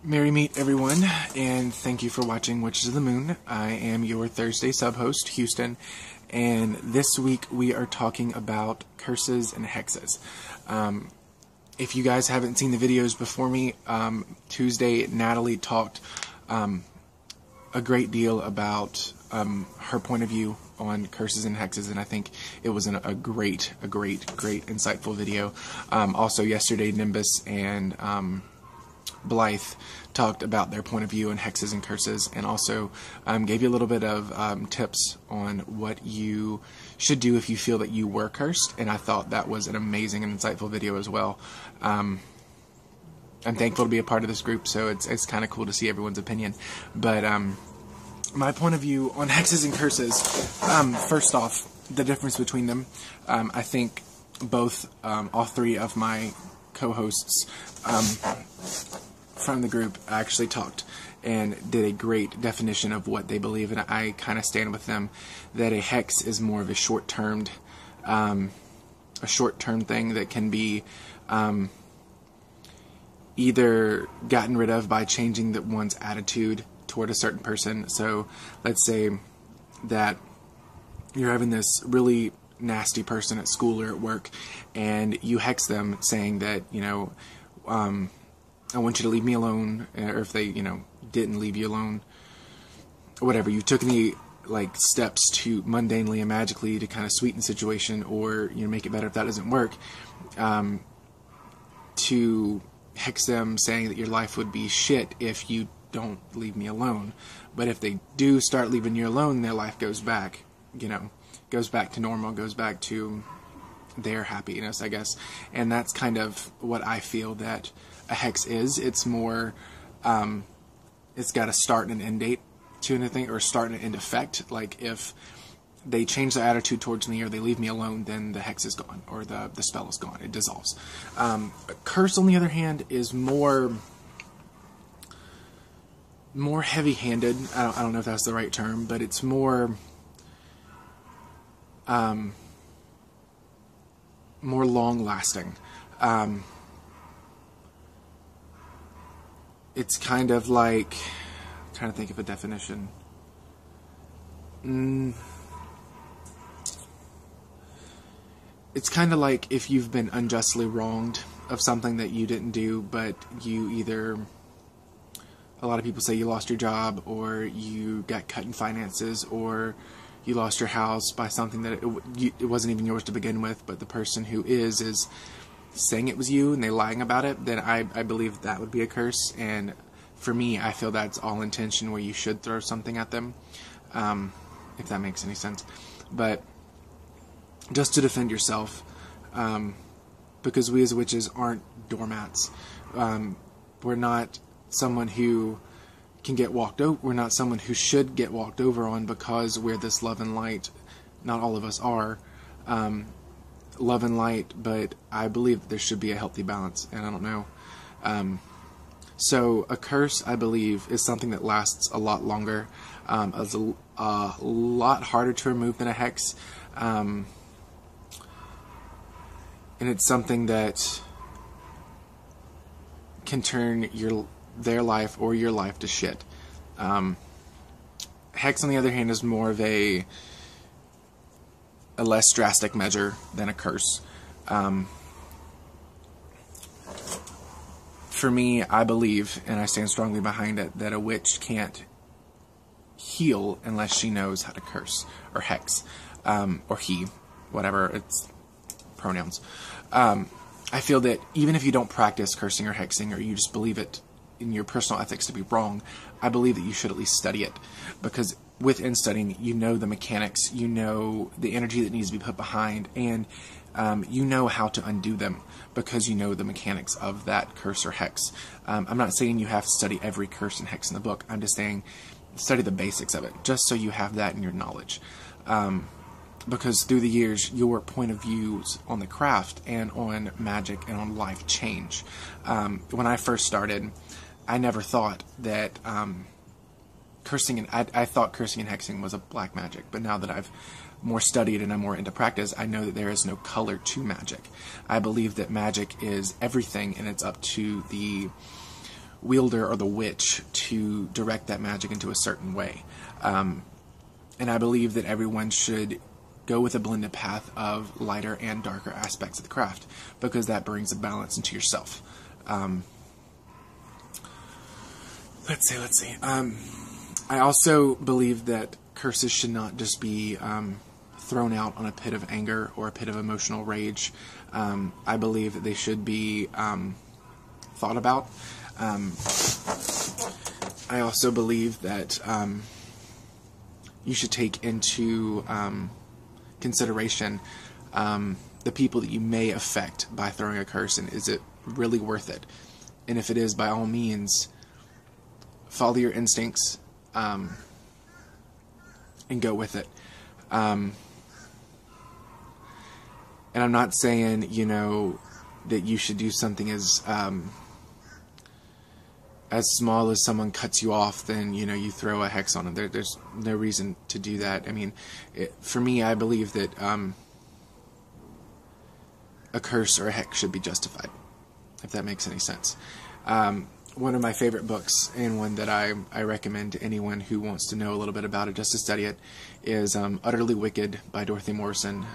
Merry meet everyone, and thank you for watching Witches of the Moon. I am your Thursday sub-host, Houston, and this week we are talking about curses and hexes. If you guys haven't seen the videos before me, Tuesday Natalie talked a great deal about her point of view on curses and hexes, and I think it was a great, insightful video. Also yesterday, Nimbus and Blythe talked about their point of view on hexes and curses, and also gave you a little bit of tips on what you should do if you feel that you were cursed, and I thought that was an amazing and insightful video as well. I'm thankful to be a part of this group, so it's kind of cool to see everyone's opinion. But my point of view on hexes and curses, first off, the difference between them, I think both, all three of my co-hosts from the group actually talked and did a great definition of what they believe, and I kind of stand with them that a hex is more of a short-term thing that can be either gotten rid of by changing one's attitude toward a certain person. So let's say that you're having this really nasty person at school or at work, and you hex them saying that, you know, I want you to leave me alone, or if they, you know, didn't leave you alone, or whatever, you took any, like, steps to mundanely and magically to kind of sweeten the situation, or, you know, make it better if that doesn't work, to hex them saying that your life would be shit if you don't leave me alone. But if they do start leaving you alone, their life goes back, you know, goes back to normal, goes back to their happiness, I guess. And that's kind of what I feel that a hex is. It's more, it's got a start and an end date to anything, or start and an end effect. Like, if they change their attitude towards me or they leave me alone, then the hex is gone, or the spell is gone. It dissolves. A curse, on the other hand, is more heavy-handed. I don't know if that's the right term, but it's more more long-lasting. It's kind of like, I'm trying to think of a definition. It's kind of like if you've been unjustly wronged of something that you didn't do, but you either, a lot of people say you lost your job, or you got cut in finances, or you lost your house by something that it wasn't even yours to begin with, but the person who is saying it was you and they lying about it, then I believe that would be a curse. And for me, I feel that's all intention, where you should throw something at them, if that makes any sense. But just to defend yourself, because we as witches aren't doormats. We're not someone who can get walked over. We're not someone who should get walked over on, because we're this love and light. Not all of us are love and light, but I believe that there should be a healthy balance, and I don't know. So a curse, I believe, is something that lasts a lot longer. It's a lot harder to remove than a hex, and it's something that can turn their life or your life to shit. Hex, on the other hand, is more of a less drastic measure than a curse. For me, I believe, and I stand strongly behind it, that a witch can't heal unless she knows how to curse, or hex, or he, whatever, it's pronouns. I feel that even if you don't practice cursing or hexing, or you just believe it in your personal ethics to be wrong, I believe that you should at least study it, because within studying, you know the mechanics, you know the energy that needs to be put behind, and you know how to undo them, because you know the mechanics of that curse or hex. I'm not saying you have to study every curse and hex in the book. I'm just saying study the basics of it, just so you have that in your knowledge. Because through the years, your point of views on the craft and on magic and on life change. When I first started, I never thought that cursing and I thought cursing and hexing was a black magic, but now that I've more studied and I'm more into practice, I know that there is no color to magic. I believe that magic is everything, and it's up to the wielder or the witch to direct that magic into a certain way. And I believe that everyone should go with a blended path of lighter and darker aspects of the craft, because that brings a balance into yourself. Let's see. I also believe that curses should not just be thrown out on a pit of anger or a pit of emotional rage. I believe that they should be thought about. I also believe that you should take into consideration the people that you may affect by throwing a curse, and is it really worth it? And if it is, by all means, follow your instincts and go with it. And I'm not saying, that you should do something as small as someone cuts you off, then, you throw a hex on them. There's no reason to do that. I mean, for me, I believe that a curse or a hex should be justified, if that makes any sense. One of my favorite books, and one that I recommend to anyone who wants to know a little bit about it, just to study it, is Utterly Wicked by Dorothy Morrison.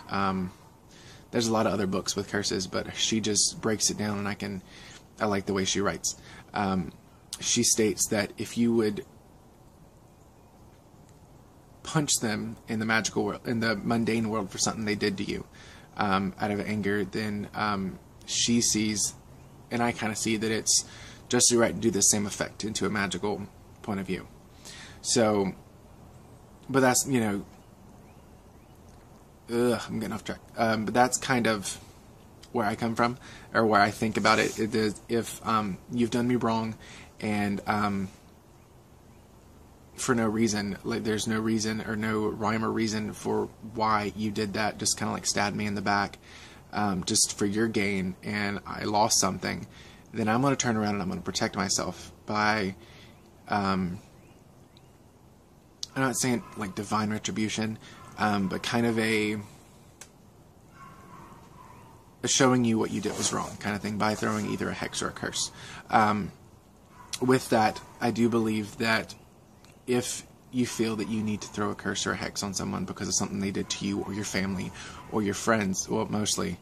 There's a lot of other books with curses, but she just breaks it down, and I like the way she writes. She states that if you would punch them in the magical world, in the mundane world, for something they did to you, out of anger, then she sees, and I kind of see, that it's just right to do the same effect into a magical point of view. So, but that's, I'm getting off track. But that's kind of where I come from, or where I think about it. It is, if you've done me wrong, and for no reason, like there's no reason or no rhyme or reason for why you did that, just kind of like stabbed me in the back, just for your gain, and I lost something, then I'm going to turn around and I'm going to protect myself by, I'm not saying like divine retribution, but kind of a showing you what you did was wrong kind of thing, by throwing either a hex or a curse. With that, I do believe that if you feel that you need to throw a curse or a hex on someone because of something they did to you or your family or your friends, well, mostly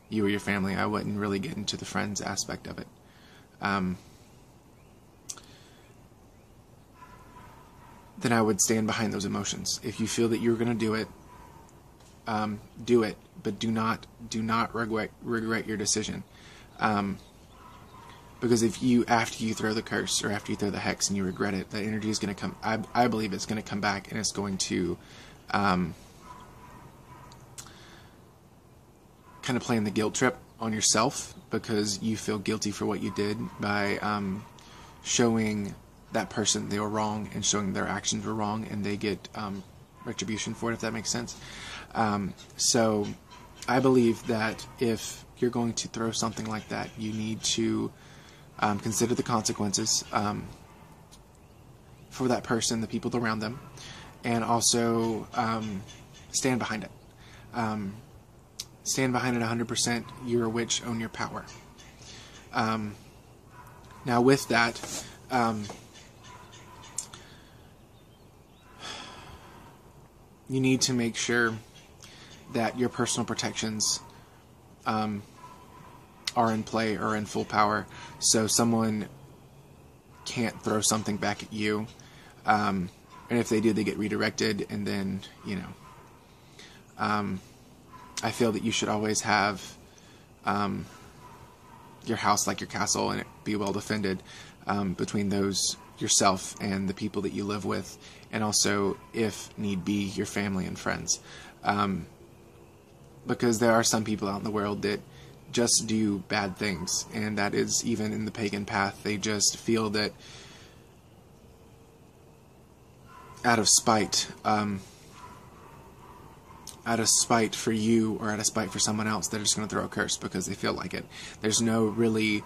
you or your family, I wouldn't really get into the friends aspect of it. Then I would stand behind those emotions. If you feel that you're going to do it, but do not regret your decision. Because if you, after you throw the curse or after you throw the hex and you regret it, that energy is going to come, I believe it's going to come back, and it's going to kind of play in the guilt trip on yourself, because you feel guilty for what you did by showing that person they were wrong and showing their actions were wrong, and they get retribution for it, if that makes sense. So I believe that if you're going to throw something like that, you need to consider the consequences for that person, the people around them, and also stand behind it. Stand behind it 100%. You're a witch, own your power. Now with that, you need to make sure that your personal protections are in play or in full power, so someone can't throw something back at you, and if they do, they get redirected, and then, I feel that you should always have your house like your castle, and it be well defended between those, yourself and the people that you live with, and also, if need be, your family and friends. Because there are some people out in the world that just do bad things, and that is even in the pagan path. They just feel that out of spite for you, or out of spite for someone else, they're just going to throw a curse because they feel like it. There's no really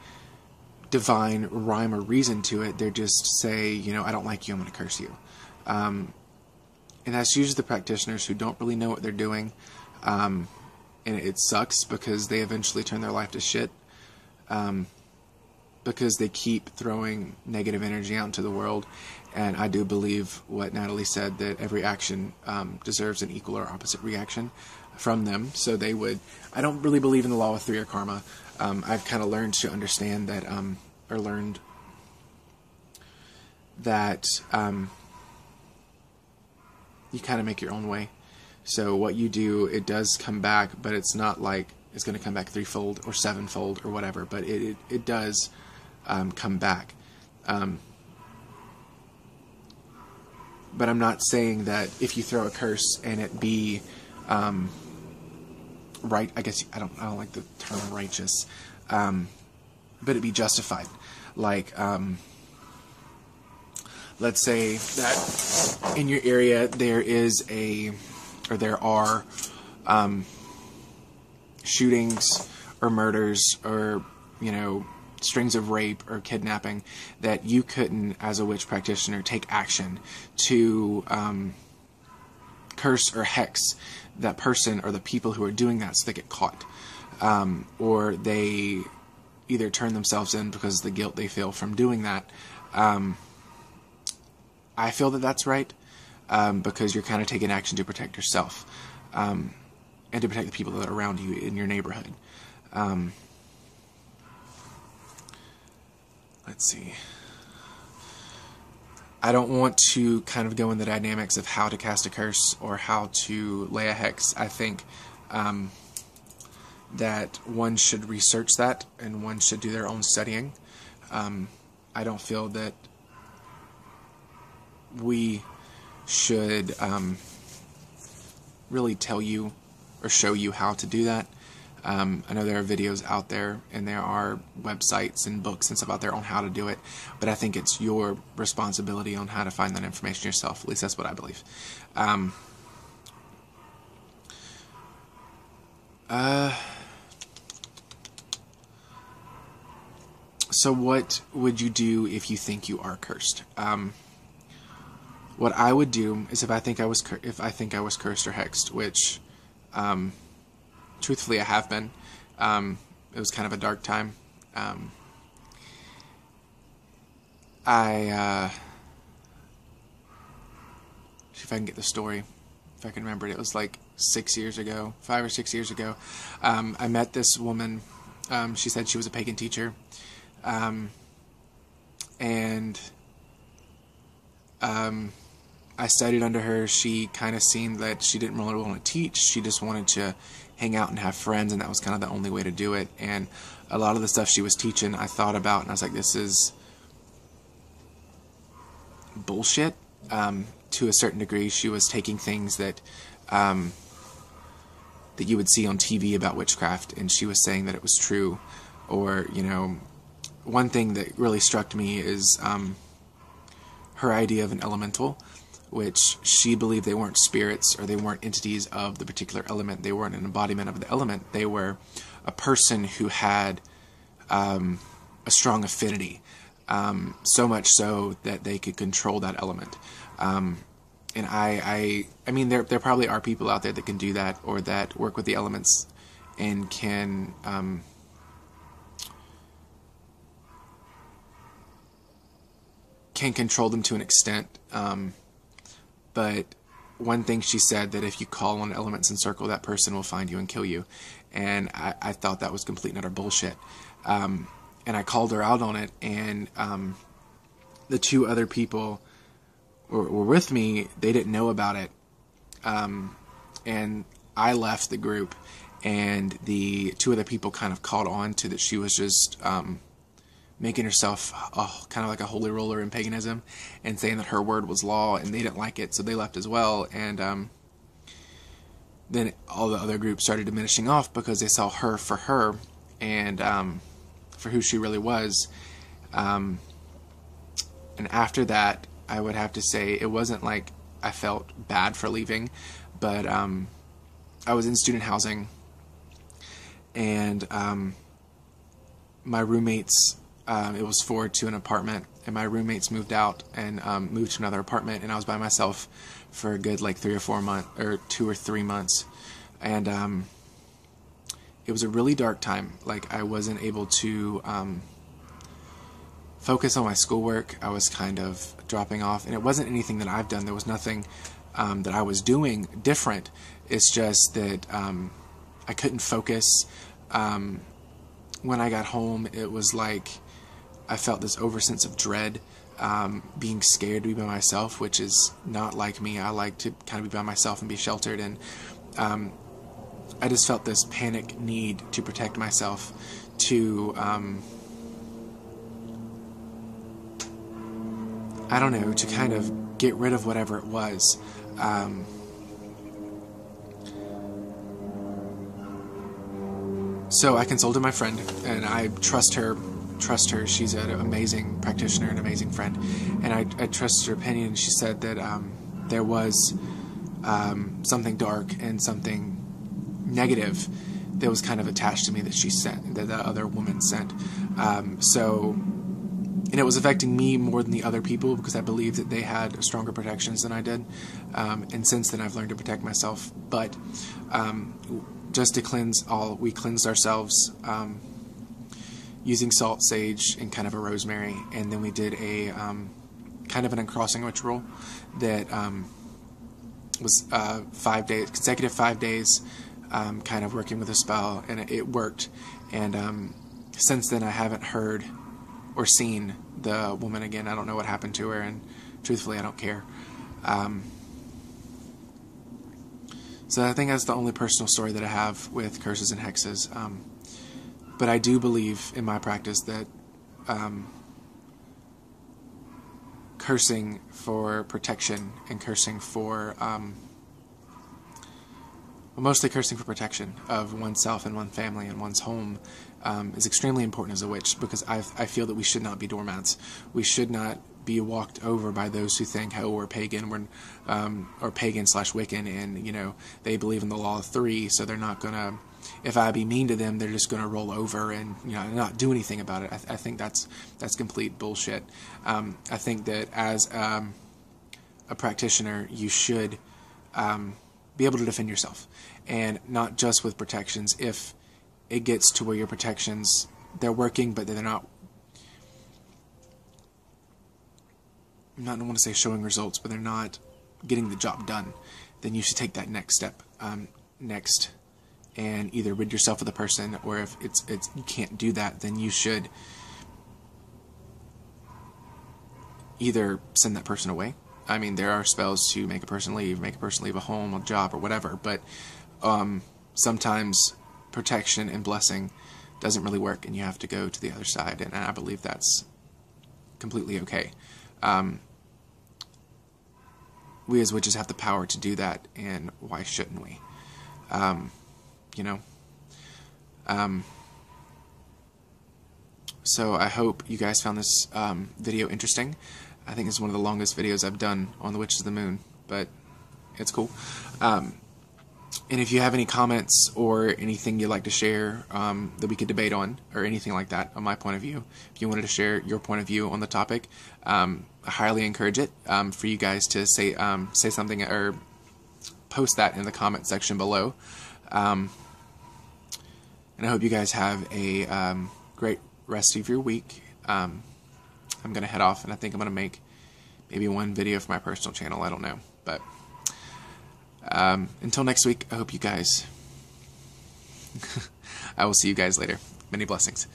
divine rhyme or reason to it. They just say, I don't like you, I'm going to curse you. And that's usually the practitioners who don't really know what they're doing. And it sucks because they eventually turn their life to shit. because they keep throwing negative energy out into the world. And I do believe what Natalie said, that every action deserves an equal or opposite reaction from them. So they would, I don't really believe in the law of three or karma. I've kind of learned to understand that, or learned that you kind of make your own way. So what you do, it does come back, but it's not like it's going to come back threefold or sevenfold or whatever, but it does come back. But I'm not saying that if you throw a curse and it be right, I guess I don't like the term righteous, but it be justified. Like, let's say that in your area there are shootings or murders or, you know, strings of rape or kidnapping, that you couldn't, as a witch practitioner, take action to curse or hex that person or the people who are doing that so they get caught, or they either turn themselves in because of the guilt they feel from doing that. I feel that that's right, because you're kind of taking action to protect yourself, and to protect the people that are around you in your neighborhood. Let's see. I don't want to kind of go in the dynamics of how to cast a curse or how to lay a hex. I think that one should research that and one should do their own studying. I don't feel that we should really tell you or show you how to do that. I know there are videos out there and there are websites and books and stuff out there on how to do it, but I think it's your responsibility on how to find that information yourself. At least that's what I believe. So what would you do if you think you are cursed? What I would do is if I think I was cursed or hexed, which truthfully I have been. It was kind of a dark time. See if I can get the story, if I can remember it. It was like 6 years ago, 5 or 6 years ago. I met this woman. She said she was a pagan teacher. And I studied under her. She kind of seemed that she didn't really want to teach. She just wanted to hang out and have friends, and that was kind of the only way to do it. And a lot of the stuff she was teaching, I thought about, and I was like, this is bullshit. To a certain degree, she was taking things that that you would see on TV about witchcraft, and she was saying that it was true. Or, you know, one thing that really struck me is her idea of an elemental, which she believed they weren't spirits or they weren't entities of the particular element. They weren't an embodiment of the element. They were a person who had a strong affinity, so much so that they could control that element. And I mean, there probably are people out there that can do that, or that work with the elements and can control them to an extent. But one thing she said, that if you call on elements in circle, that person will find you and kill you. And I thought that was complete and utter bullshit. And I called her out on it, and the two other people were with me. They didn't know about it. And I left the group, and the two other people kind of caught on to that she was just making herself kind of like a holy roller in paganism, and saying that her word was law, and they didn't like it, so they left as well. And then all the other groups started diminishing off because they saw her for her, and for who she really was. And after that, I would have to say it wasn't like I felt bad for leaving, but I was in student housing, and my roommates, it was forward to an apartment, and my roommates moved out and moved to another apartment, and I was by myself for a good like 3 or 4 months, or 2 or 3 months, and it was a really dark time. Like, I wasn't able to focus on my schoolwork. I was kind of dropping off, and it wasn't anything that I've done. There was nothing that I was doing different. It's just that I couldn't focus. When I got home, it was like I felt this sense of dread, being scared to be by myself, which is not like me. I like to kind of be by myself and be sheltered, and I just felt this panic need to protect myself, to I don't know, to kind of get rid of whatever it was. So I consulted my friend, and I trust her. She's an amazing practitioner, an amazing friend, and I trusted her opinion. She said that there was something dark and something negative that was kind of attached to me that she sent, that the other woman sent. And it was affecting me more than the other people, because I believed that they had stronger protections than I did. And since then, I've learned to protect myself. But just to cleanse we cleansed ourselves using salt, sage, and kind of a rosemary. And then we did a kind of an uncrossing ritual that was 5 days, consecutive 5 days, kind of working with a spell, and it worked. And since then, I haven't heard or seen the woman again. I don't know what happened to her, and truthfully, I don't care. So I think that's the only personal story that I have with curses and hexes. But I do believe in my practice that cursing for protection and cursing for mostly cursing for protection of oneself and one family and one's home is extremely important as a witch, because I feel that we should not be doormats. We should not be walked over by those who think, oh, we're pagan, or pagan/Wiccan, and they believe in the law of three, so they're not gonna. If I be mean to them, they're just gonna roll over and not do anything about it. I think that's complete bullshit. I think that as a practitioner, you should be able to defend yourself, and not just with protections. If it gets to where your protections, they're working, but they're not, I don't want to say showing results, but they're not getting the job done, then you should take that next step, next, and either rid yourself of the person, or if you can't do that, then you should either send that person away. I mean, there are spells to make a person leave a home, a job, or whatever, but sometimes protection and blessing doesn't really work, and you have to go to the other side, and I believe that's completely okay. We as witches have the power to do that, and why shouldn't we? So I hope you guys found this video interesting. I think it's one of the longest videos I've done on the Witches of the Moon, but it's cool. And if you have any comments or anything you'd like to share that we could debate on, or anything like that on my point of view, if you wanted to share your point of view on the topic, I highly encourage it for you guys to say something, or post that in the comment section below. And I hope you guys have a great rest of your week. I'm going to head off, and I think I'm going to make maybe one video for my personal channel. I don't know. But until next week, I hope you guys... I will see you guys later. Many blessings.